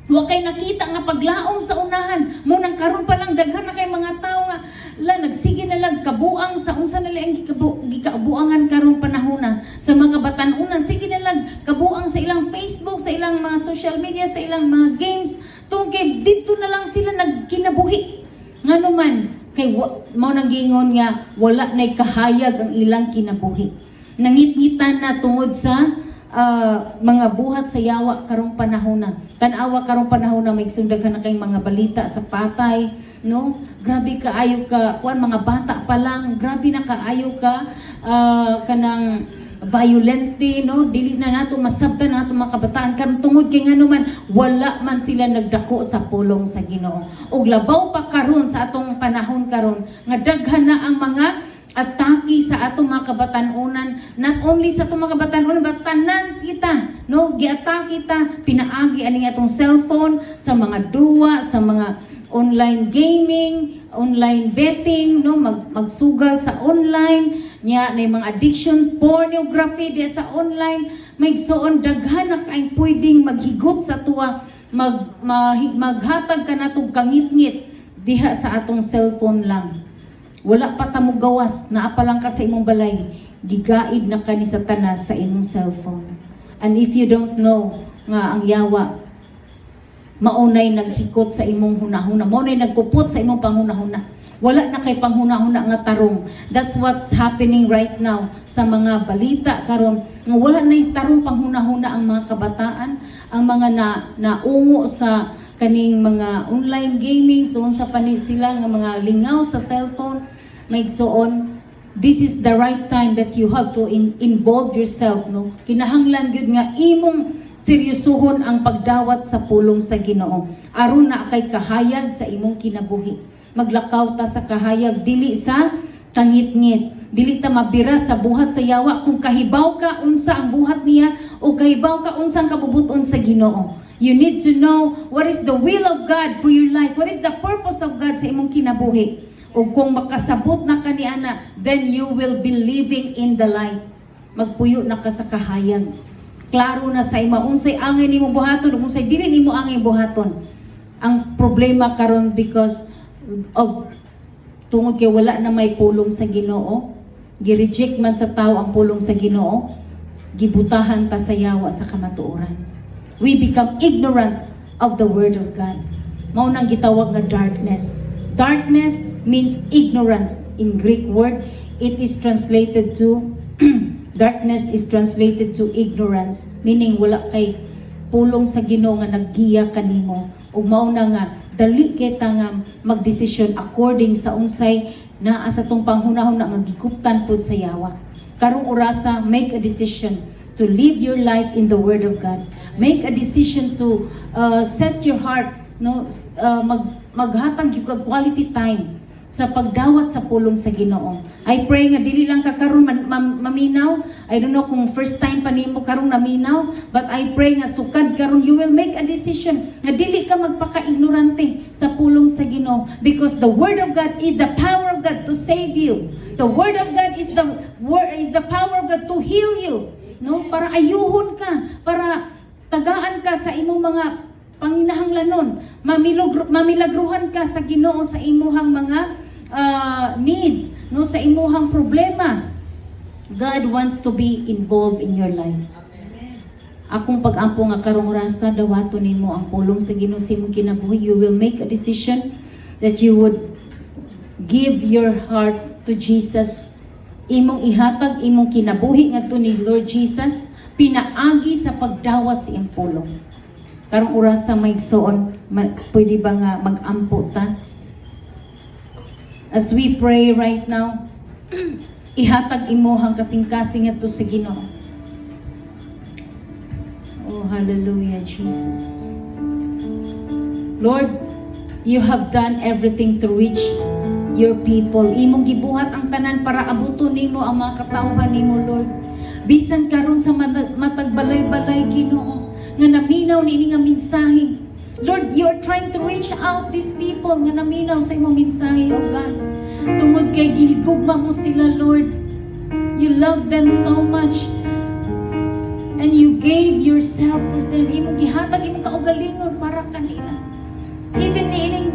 Wa kay nakita nga paglaom sa unahan. Mo nang karon pa lang daghan na kay mga tawo nga nagsige na lang kabuang sa unsa na lang gikabuangan karon panahona sa mga batan-unan. Sige na lang kabuang sa ilang Facebook, sa ilang mga social media, sa ilang mga games. Tungkay dito na lang sila nagkinabuhi. Nganuman kay mao nang gingon nga wala nay kahayag ang ilang kinabuhi. Nangitngitan na tungod sa mga buhat sa yawa karong panahona. Tan-awa karong panahona may sundaghan na kay mga balita sa patay, no? Grabe kaayo ka kuan mga bata pa lang, grabe na kaayo ka kanang violente, no? Dili na nato masabtan nato mga kabataan karon tungod kay nganuman wala man sila nagdako sa pulong sa Ginoo. Ug labaw pa karon sa atong panahon karon nga daghan na ang mga atake sa atong mga kabatan-unan, not only sa atong mga kabatan-unan but tanan kita, no? Giatake kita, pinaagi ani atong cellphone sa mga duwa, sa mga online gaming, online betting, no? Magsugal sa online, nya na mga addiction, pornography di sa online, maigsoon daghan na kay pwedeng maghigot sa tuwa, maghatag ka natong kangit-ngit diha sa atong cellphone lang. Wala pa ta mo gawas, naa pa lang ka sa imong balay, gigaid na ka ni Satanas sa imong cellphone. And if you don't know nga ang yawa, maunay naghikot sa imong hunahuna, maunay nagkupot sa imong panghunahuna. Wala na kay panghunahuna nga tarong. That's what's happening right now sa mga balita karon. Nga wala na is tarong panghunahuna ang mga kabataan, ang mga naungo sa kaning mga online gaming, so sa panig sila nga mga lingaw sa cellphone. Maigsoon, this is the right time that you have to involve yourself, no? Kinahanglan gyud nga imong seryosohon ang pagdawat sa pulong sa Ginoo aron na kay kahayag sa imong kinabuhi. Maglakaw ta sa kahayag, dili sa kangit-ngit, dili ta mabira sa buhat sa yawa. Kung kahibaw ka unsa ang buhat niya o kahibaw ka unsa ang kabubuton sa Ginoo, you need to know what is the will of God for your life, what is the purpose of God sa imong kinabuhi. O kung makasabot na kaniana, then you will be living in the light. Magpuyo na ka sa kahayag. Klaro na sa ima unsay angay nimo buhaton, unsay dili nimo angay buhaton. Ang problema karon because of tungod kay wala na may pulong sa Ginoo, gi-reject man sa tao ang pulong sa Ginoo, gibutahan ta sa yawa sa kamatuoran. We become ignorant of the word of God. Mao nang gitawag nga darkness. Darkness means ignorance. In Greek word, it is translated to darkness is translated to ignorance, meaning wala kay pulong sa Ginoo nga naggiya kanimo. Ug mao na nga dali kita nga magdesisyon according sa unsay naa sa tong panghunahon nga gikuptan pud sa yawa. Karong orasa, make a decision to live your life in the word of God. Make a decision to set your heart, no, maghatag yung quality time sa pagdawat sa pulong sa Ginoo. I pray nga dili lang ka karon maminaw. I don't know kung first time pa nimo karon naminaw, but I pray nga sukad karon you will make a decision nga dili ka magpaka-ignorante sa pulong sa Ginoo, because the word of God is the power of God to save you. The word of God is the power of God to heal you, no? Para ayuhon ka, para tagaan ka sa imong mga panginahanglanon, mamilagruhan ka sa Ginoo sa imuhang mga needs, no, sa imuhang problema. God wants to be involved in your life. Akong pag-ampo nga karong rasa dawaton nimo ang pulong sa Ginoo sa imong kinabuhi. You will make a decision that you would give your heart to Jesus. Imong ihatag imong kinabuhi ngadto ni Lord Jesus, pinaagi sa pagdawat sa iyang pulong. Karong oras sa maigsoon, pwede ba nga mag-ampo ta? As we pray right now, ihatag imuhang kasing-kasing ato sa Ginoo. Oh, hallelujah, Jesus. Lord, you have done everything to reach your people. Imong gibuhat ang tanan para abuton nimo ang mga katawhan nimo, Lord. Bisan karon sa matag balay-balay, Ginoo, nga naminaw niini nga mensahe. Lord, you are trying to reach out these people nga naminaw sa imong mensahe, oh God. Tungod kay gihigugma mo sila, Lord. You love them so much. And you gave yourself for them. Imong gihatag imong kaugalingon para kanila. Even niining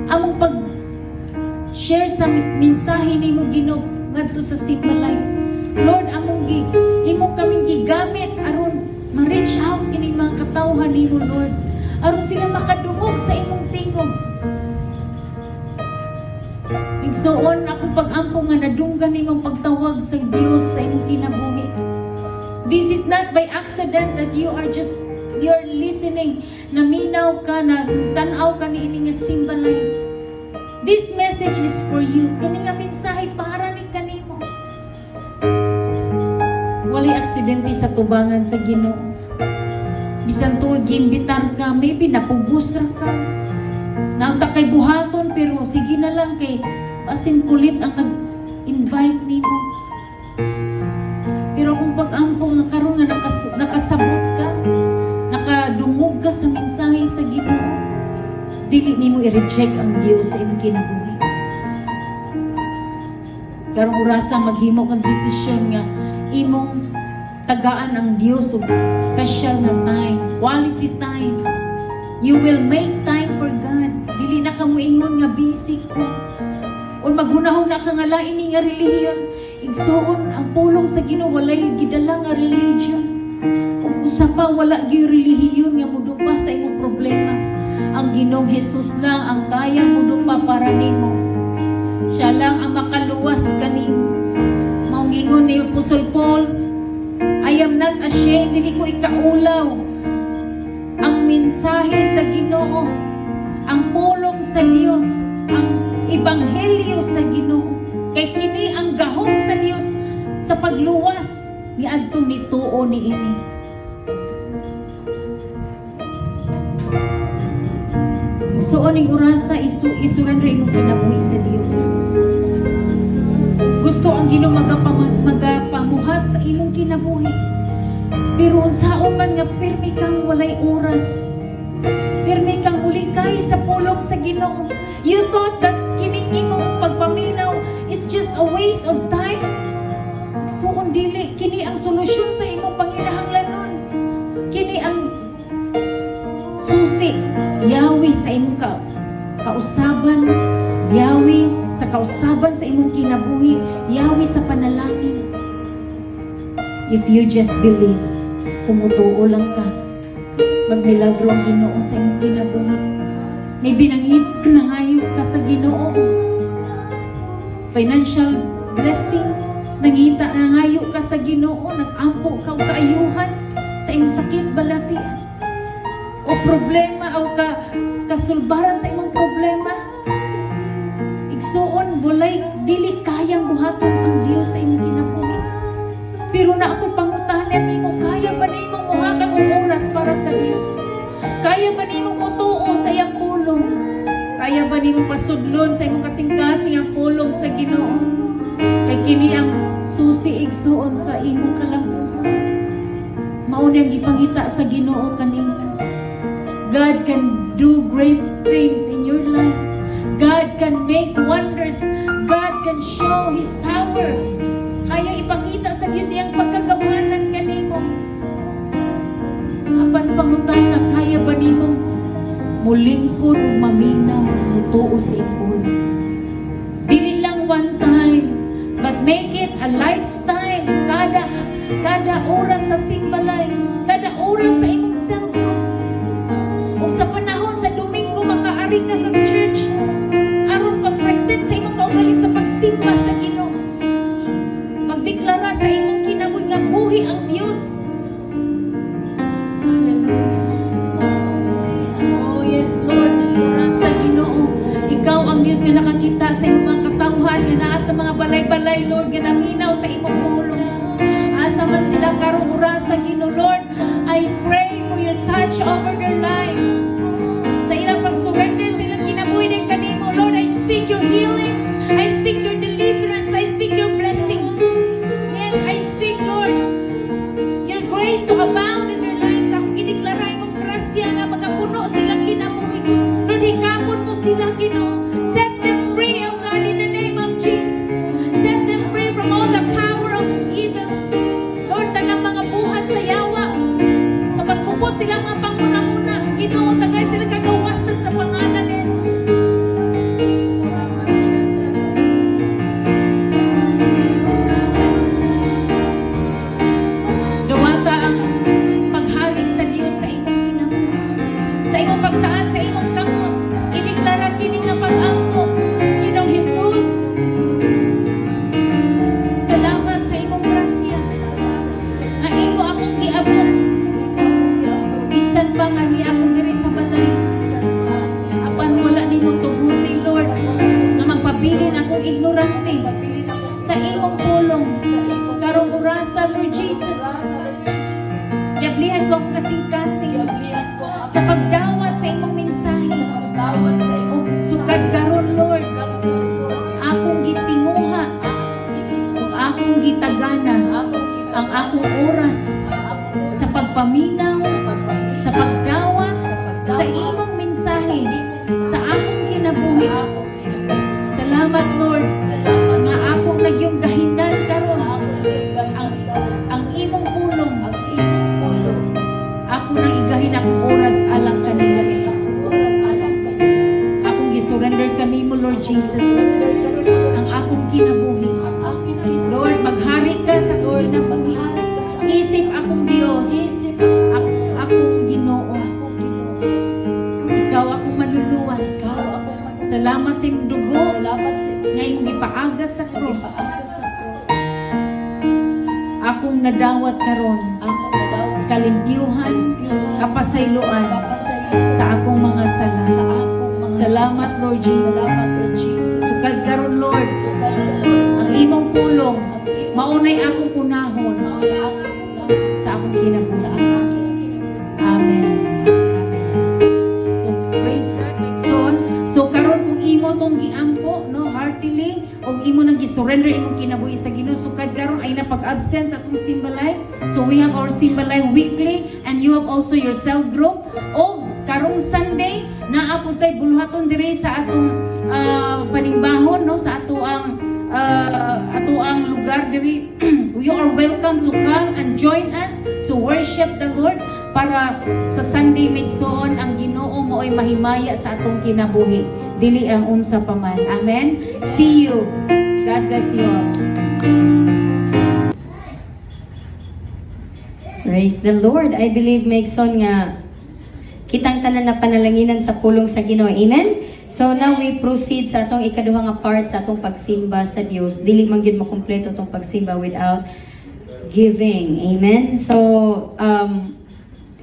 among pag-share sa mensahe nimo, Ginoo, ngadto sa Sigmalay. Lord, imo kaming gigamit aron ma-reach out kini mga katawhan nimo, Lord. Aron sila makadungog sa imong tingog. Igsuon ako pag-ampo nga nadunggan nimong pagtawag sa Dios sa imong kinabuhi. This is not by accident that you're listening, naminaw ka, na tanaw ka ni ining Simbalay. This message is for you. Kini nga mensahe para ni kanimo. Walay aksidente sa tubangan sa Ginoo. Bisan tuod giimbitar ka, maybe napugos ra ka. Naunta kay buhaton, pero sige na lang kay pasin kulit ang nag-invite nimo. Pero kung pag-ampong nga karon nga nakasabot ka, nakadungog ka sa mensahe sa Ginoo, dili nimo i-reject ang Dios sa imong kinabuhi. Karong orasa maghimo kang desisyon nga imong tagaan ang Dios og special nga time, quality time. You will make time for God. Dili na ka moingon nga busy ko. O maghunahuna ka nga lain ni nga relihiyon. Igsuon ang pulong sa Ginoo walay gidala nga religion. Ug usa pa wala gyud relihiyon nga modupa sa imong problema. Ang Ginoong Hesus lang ang kaya modupa para nimo. Siya lang ang makaluwas kanimo. Maong gingon ni Apostle Paul, I am not ashamed, dili ko ikaulaw ang mensahe sa Ginoo, ang pulong sa Dios, ang ebanghelyo sa Ginoo. Kay kini ang gahom sa Dios sa pagluwas ni adtong nituo niini. So oning orasa isurrender imong kinabuhi sa Dios. Gusto ang Ginoo magapamuhat sa imong kinabuhi. Pero unsaon man nga pirmi kang walay oras. Pirmi kang mulikay sa pulong sa Ginoo. You thought that kining imong pagpaminaw is just a waste of time. So dili kini ang solusyon sa imong panginahanglanon. Kini ang susi, yawi sa imong kausaban, yawi sa kausaban sa imong kinabuhi, yawi sa panalangin. If you just believe, kumutuo lang ka, magmilagro ang Ginoo sa imong kinabuhi. Maybe nangayo ka sa Ginoo, financial blessing, nangayo ka sa Ginoo, nag-ampo ka o kaayuhan sa imong sakit balatian, o problema o kasulbaran sa imong problema. Igsuon, bulay, dili kayang buhaton ang Dios sa imong kinabuhi. Pero na ako pangutanan nimo, kaya ba nimo muhatag og oras para sa Dios? Kaya ba nimo mutuo sa iyang pulong? Kaya ba nimo pasudlon sa imong kasing-kasing ang pulong sa Ginoo? Kay kini ang susi igsuon sa imong kalampusan. Mao ni ang gipangita sa Ginoo kanimo. God can do great things in your life. God can make wonders. God can show His power. Kaya ipakita sa Diyos iyang pagkagabahanan kanimo. Apan pangutan na kaya ba nimong mulingkod o maminaw, mutuo sa ipon. Dili lang one time, but make it a lifestyle. Kada oras sa simbalay, kada oras sa imong cellphone. O sa panahon sa Domingo, makaari ka sa church. Aron pag-present sa imong kaugaling sa pagsimba sa Ginoo. Magdeklara sa imong kinabuhi nga buhi ang Dios. Hallelujah. Oh yes, Lord. Sa Ginoo, ikaw ang Dios nga nakakita sa imong mga katawhan kabataan nga naa sa mga balay-balay, Lord, nga naminaw sa imong pulong. Asa man sila karong orasa, Ginoo, Lord, I pray for your touch over their lives. Sa ilang pag-surrender, sa ilang kinabuhi ng kanimo, Lord, I speak your healing, I speak your deliverance, I speak your blessing. Yes, I speak, Lord, your grace to abound in their lives. Ako giniklara imong grasya nga magapuno silang kinabuhi. Lord, hikapon mo sila, Ginoo. Set them free, O God, in the name of Jesus. Set them free from all the power of evil. Lord, tanang mga buhat sa yawa, sa pagkupot silang mga panguna-una, Ginoo, tagay silang kagawasan sa pangalan ni Jesus. Dawata ang paghari sa Dios sa imong kinabuhi, sa imong pagtaas, sa imong kamot. Ideklara kini nga pag-ampo, Ginoong Jesus. Salamat sa imong grasya. Nga imo akong giabot. Bisan pa nga ni akong diri sa balay. Apan wala nimo tuguti, Lord, nga magpabilin akong ignorante sa imong pulong. Karong orasa, Lord Jesus. Yablihan ko ang kasing-kasing sa pagdawat sa imong mensahe. Sukad karon, Lord, akong gitinguha, ug akong gitagana ang akong oras sa pagpaminaw, sa pagdawat sa imong mensahe sa akong kinabuhi. Salamat, Lord, nga akong nagyong gahinan karon ang imong pulong. Ako nang igahin akong oras alang kanila. Akong gisurrender kanimo, Lord Jesus, ang akong kinabuhi. Lord, maghari ka sa akong kinabuhi. Isip akong Diyos, akong Ginoo. Ikaw akong manluluwas. Salamat sa imong dugo nga imong ipaagas sa krus. Akong nadawat karon kalimpyuhan, kapasayloan sa akong mga sala. Salamat, Lord Jesus. Sukad karon, Lord, ang imong pulong maunay akong unahon sa akong kinabuhi. Amen. So praise God, my son. So karon kung imo tong giampo, no, heartily, o imo nang gisurrender imong kinabuhi sa Ginoo, sukad karon ay napag-absent sa atong Simba Life. So we have our Simba Life weekly, and you have also your cell group. O karong Sunday naapod tay buluhaton diri sa atong panimbahon, no, sa ato ang lugar diri. You are welcome to come and join us to worship the Lord para sa Sunday migsoon ang Ginoo mo'y mahimaya sa atong kinabuhi, dili ang unsa pa man. Amen. See you. God bless you all. Praise the Lord. I believe, Megson, nga kitang tanan na panalanginan sa pulong sa Ginoo. Amen? So now we proceed sa atong ikaduha nga part sa atong pagsimba sa Dios. Dili man gyud makumpleto atong pagsimba without giving. Amen? So,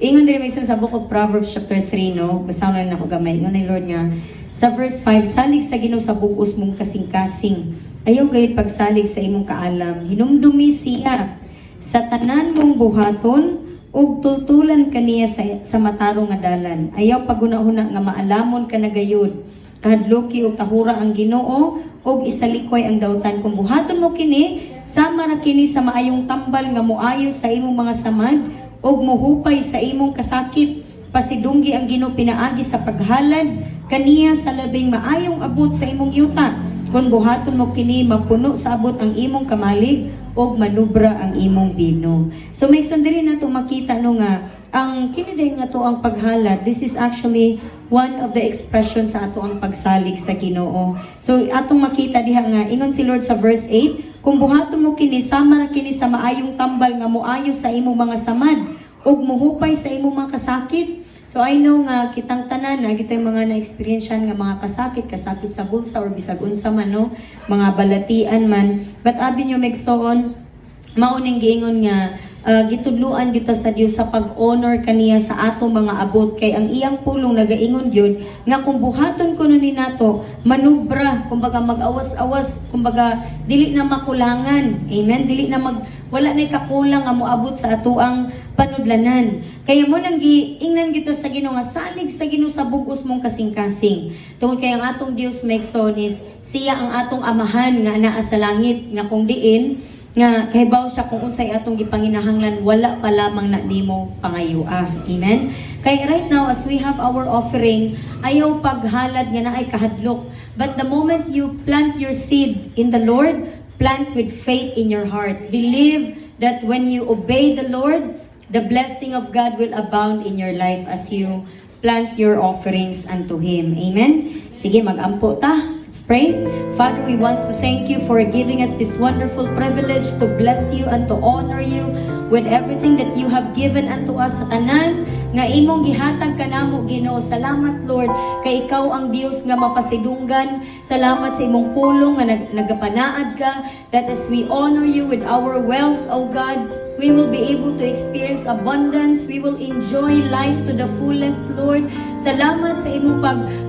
ingon diri Megson sa book of Proverbs chapter 3, no? Basahon lang nako gamay. Ingon ni Lord nga sa verse 5, salig sa Ginoo sa bug-os mong kasing-kasing. Ayaw gayud pagsalig sa imong kaalam. Hinumdumi siya sa tanan mong buhaton ug tultulan kaniya sa matarong nga dalan. Ayaw pagunahuna nga maalamon ka na gayud. Kahadloki ug tahura ang Ginoo ug isalikoy ang dawtan. Kung buhaton mo kini, sama ra kini sa maayong tambal nga moayo sa imong mga samad ug mohupay sa imong kasakit. Pasidunggi ang Ginoo pinaagi sa paghalad kaniya sa labing maayong abot sa imong yuta. Kung buhaton mo kini, mapuno sa abot ang imong kamalig o manubra ang imong bino. So may sundiri na ito makita no nga, ang kiniday nga to ang paghalad, this is actually one of the expressions sa ato ang pagsalig sa Ginoo. So atong makita diha nga, ingon si Lord sa verse 8, kung buhaton mo kini, sama ra kini sa maayong tambal nga moayo sa imong mga samad, ug mohupay sa imong mga kasakit. So I know nga kitang tanan na gitoy mga na-experiencean nga mga kasakit sa bulsa or bisag unsa man, no, mga balatian man. But abi nyo megsoon, mauning giingon nga gitudluan gyud ta sa Dios sa pag-honor kaniya sa atong mga abot, kay ang iyang pulong nagaingon gyud nga kung buhaton kuno ni nato manubra, kumbaga mag-awas-awas, kumbaga dili na makulangan, amen, dili na wala na kakulang nga moabot sa atoang panudlanan. Kaya mo nang giingnan gyud ta sa Ginoo nga salig sa Ginoo sa bug-os mong kasing-kasing, tungod kay ang atong Dios maigsoon is siya ang atong amahan nga anaa sa langit, nga kung diin nga kahibaw siya kung unsay atong gipanginahanglan, wala pa lamang na nimo pangayua. Amen. Kay right now as we have our offering, ayaw paghalad nga naay kahadlok, but the moment you plant your seed in the Lord, plant with faith in your heart. Believe that when you obey the Lord, the blessing of God will abound in your life as you plant your offerings unto Him. Amen. Sige, mag-ampo ta. Let's pray. Father, we want to thank you for giving us this wonderful privilege to bless you and to honor you with everything that you have given unto us sa tanan nga imong gihatag kanamo, Ginoo. Salamat, Lord, kay ikaw ang Dios nga mapasidunggan. Salamat sa imong pulong nga nagapanaad ka, that as we honor you with our wealth, O God, we will be able to experience abundance. We will enjoy life to the fullest, Lord. Salamat sa imong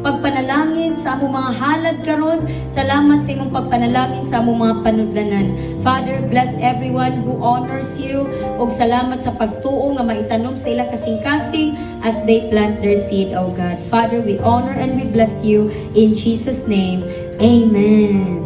pagpanalangin sa among mga halad karon. Salamat sa imong pagpanalangin sa among mga panudlanan. Father, bless everyone who honors you. Og salamat sa pagtuo nga maitanom sa ilang kasing-kasing as they plant their seed, O God. Father, we honor and we bless you in Jesus' name. Amen.